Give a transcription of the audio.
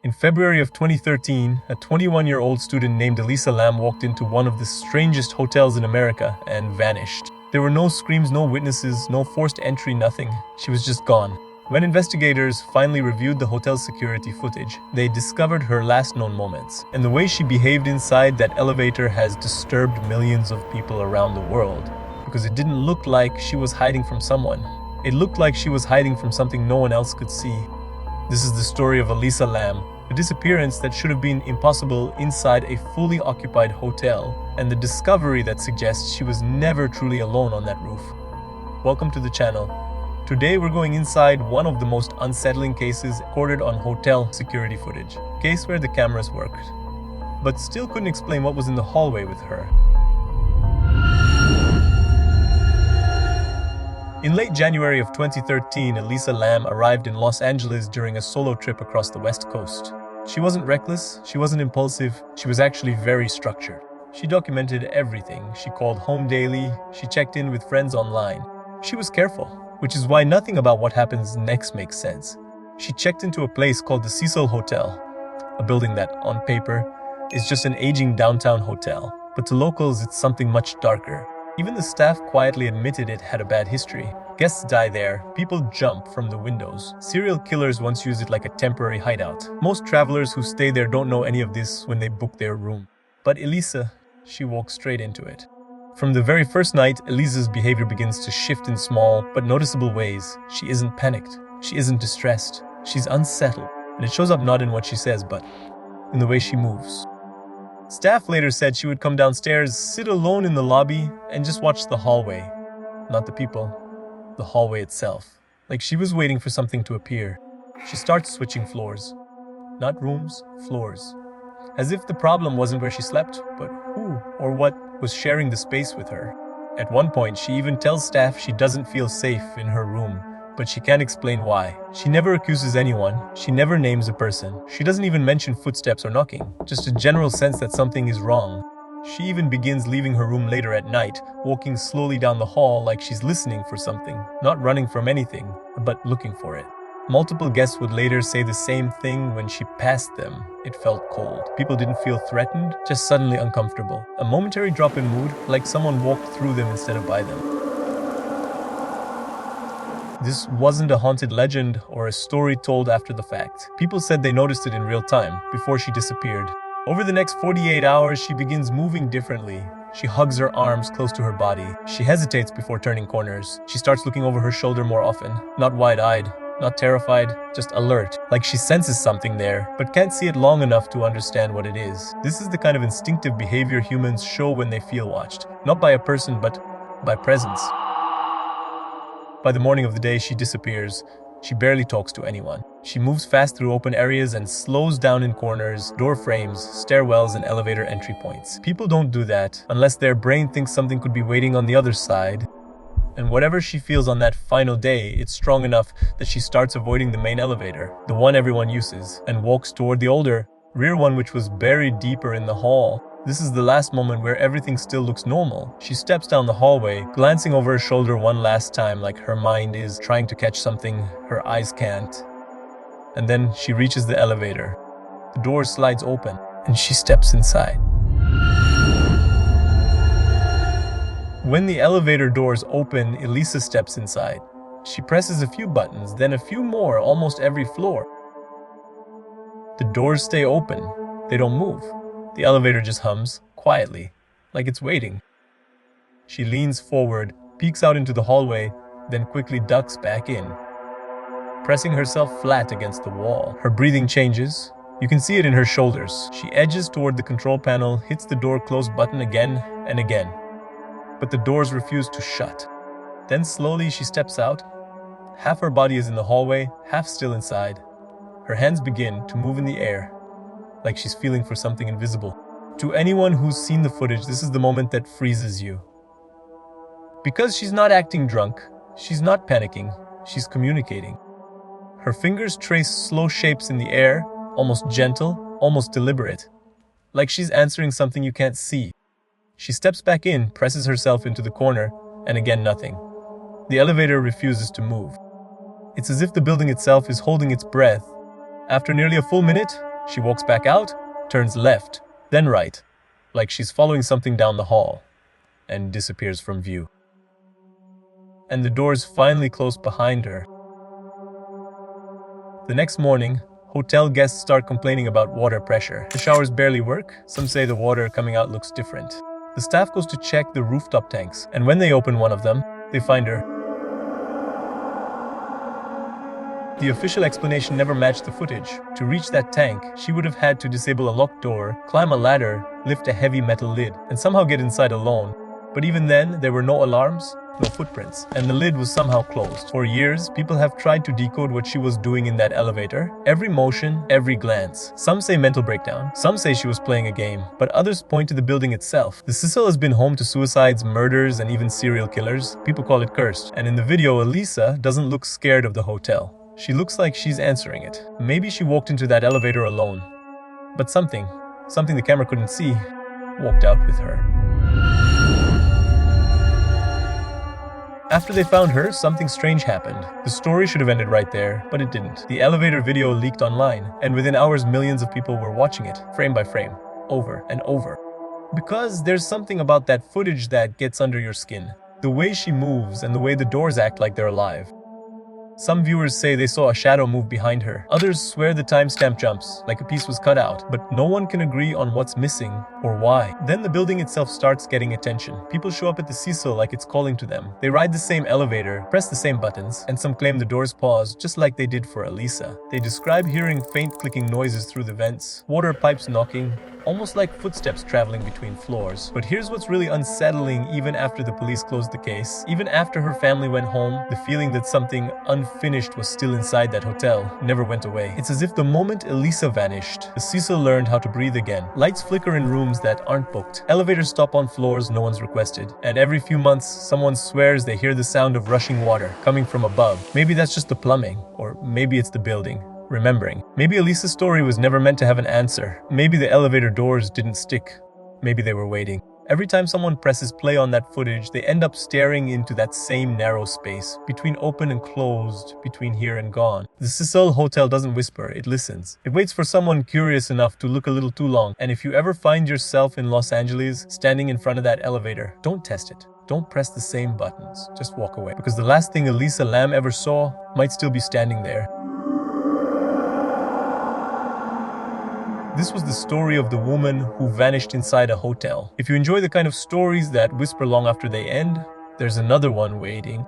In February of 2013, a 21-year-old student named Elisa Lam walked into one of the strangest hotels in America and vanished. There were no screams, no witnesses, no forced entry, nothing. She was just gone. When investigators finally reviewed the hotel's security footage, they discovered her last known moments. And the way she behaved inside that elevator has disturbed millions of people around the world. Because it didn't look like she was hiding from someone. It looked like she was hiding from something no one else could see. This is the story of Elisa Lam, a disappearance that should have been impossible inside a fully occupied hotel, and the discovery that suggests she was never truly alone on that roof. Welcome to the channel. Today we're going inside one of the most unsettling cases recorded on hotel security footage. A case where the cameras worked, but still couldn't explain what was in the hallway with her. In late January of 2013, Elisa Lam arrived in Los Angeles during a solo trip across the West Coast. She wasn't reckless, she wasn't impulsive, she was actually very structured. She documented everything. She called home daily, she checked in with friends online. She was careful, which is why nothing about what happens next makes sense. She checked into a place called the Cecil Hotel, a building that, on paper, is just an aging downtown hotel. But to locals, it's something much darker. Even the staff quietly admitted it had a bad history. Guests die there, people jump from the windows. Serial killers once used it like a temporary hideout. Most travelers who stay there don't know any of this when they book their room. But Elisa, she walked straight into it. From the very first night, Elisa's behavior begins to shift in small but noticeable ways. She isn't panicked, she isn't distressed, she's unsettled. And it shows up not in what she says, but in the way she moves. Staff later said she would come downstairs, sit alone in the lobby, and just watch the hallway. Not the people, the hallway itself. Like she was waiting for something to appear. She starts switching floors. Not rooms, floors. As if the problem wasn't where she slept, but who or what was sharing the space with her. At one point, she even tells staff she doesn't feel safe in her room, but she can't explain why. She never accuses anyone, she never names a person. She doesn't even mention footsteps or knocking, just a general sense that something is wrong. She even begins leaving her room later at night, walking slowly down the hall like she's listening for something, not running from anything, but looking for it. Multiple guests would later say the same thing when she passed them. It felt cold. People didn't feel threatened, just suddenly uncomfortable. A momentary drop in mood, like someone walked through them instead of by them. This wasn't a haunted legend or a story told after the fact. People said they noticed it in real time, before she disappeared. Over the next 48 hours, she begins moving differently. She hugs her arms close to her body. She hesitates before turning corners. She starts looking over her shoulder more often. Not wide-eyed, not terrified, just alert. Like she senses something there, but can't see it long enough to understand what it is. This is the kind of instinctive behavior humans show when they feel watched. Not by a person, but by presence. By the morning of the day, she disappears. She barely talks to anyone. She moves fast through open areas and slows down in corners, door frames, stairwells, and elevator entry points. People don't do that unless their brain thinks something could be waiting on the other side. And whatever she feels on that final day, it's strong enough that she starts avoiding the main elevator, the one everyone uses, and walks toward the older, rear one which was buried deeper in the hall. This is the last moment where everything still looks normal. She steps down the hallway, glancing over her shoulder one last time like her mind is trying to catch something her eyes can't. And then she reaches the elevator. The door slides open, and she steps inside. When the elevator doors open, Elisa steps inside. She presses a few buttons, then a few more, almost every floor. The doors stay open. They don't move. The elevator just hums, quietly, like it's waiting. She leans forward, peeks out into the hallway, then quickly ducks back in, pressing herself flat against the wall. Her breathing changes. You can see it in her shoulders. She edges toward the control panel, hits the door close button again and again. But the doors refuse to shut. Then slowly she steps out. Half her body is in the hallway, half still inside. Her hands begin to move in the air, like she's feeling for something invisible. To anyone who's seen the footage, this is the moment that freezes you. Because she's not acting drunk, she's not panicking, she's communicating. Her fingers trace slow shapes in the air, almost gentle, almost deliberate, like she's answering something you can't see. She steps back in, presses herself into the corner, and again nothing. The elevator refuses to move. It's as if the building itself is holding its breath. After nearly a full minute, She walks back out, turns left, then right, like she's following something down the hall, and disappears from view. And the doors finally close behind her. The next morning, hotel guests start complaining about water pressure. The showers barely work. Some say the water coming out looks different. The staff goes to check the rooftop tanks, and when they open one of them, they find her. The official explanation never matched the footage. To reach that tank, she would have had to disable a locked door, climb a ladder, lift a heavy metal lid, and somehow get inside alone. But even then, there were no alarms, no footprints, and the lid was somehow closed. For years, people have tried to decode what she was doing in that elevator. Every motion, every glance. Some say mental breakdown, some say she was playing a game, but others point to the building itself. The Cecil has been home to suicides, murders, and even serial killers. People call it cursed. And in the video, Elisa doesn't look scared of the hotel. She looks like she's answering it. Maybe she walked into that elevator alone. But something the camera couldn't see, walked out with her. After they found her, something strange happened. The story should have ended right there, but it didn't. The elevator video leaked online, and within hours millions of people were watching it, frame by frame, over and over. Because there's something about that footage that gets under your skin. The way she moves and the way the doors act like they're alive. Some viewers say they saw a shadow move behind her. Others swear the timestamp jumps, like a piece was cut out, but no one can agree on what's missing or why. Then the building itself starts getting attention. People show up at the Cecil like it's calling to them. They ride the same elevator, press the same buttons, and some claim the doors pause, just like they did for Elisa. They describe hearing faint clicking noises through the vents, water pipes knocking, almost like footsteps traveling between floors. But here's what's really unsettling. Even after the police closed the case, even after her family went home, the feeling that something unfinished was still inside that hotel never went away. It's as if the moment Elisa vanished, the Cecil learned how to breathe again. Lights flicker in rooms that aren't booked. Elevators stop on floors no one's requested. And every few months, someone swears they hear the sound of rushing water coming from above. Maybe that's just the plumbing, or maybe it's the building remembering. Maybe Elisa's story was never meant to have an answer. Maybe the elevator doors didn't stick. Maybe they were waiting. Every time someone presses play on that footage, they end up staring into that same narrow space, between open and closed, between here and gone. The Cecil Hotel doesn't whisper, it listens. It waits for someone curious enough to look a little too long. And if you ever find yourself in Los Angeles, standing in front of that elevator, don't test it. Don't press the same buttons. Just walk away. Because the last thing Elisa Lam ever saw might still be standing there. This was the story of the woman who vanished inside a hotel. If you enjoy the kind of stories that whisper long after they end, there's another one waiting.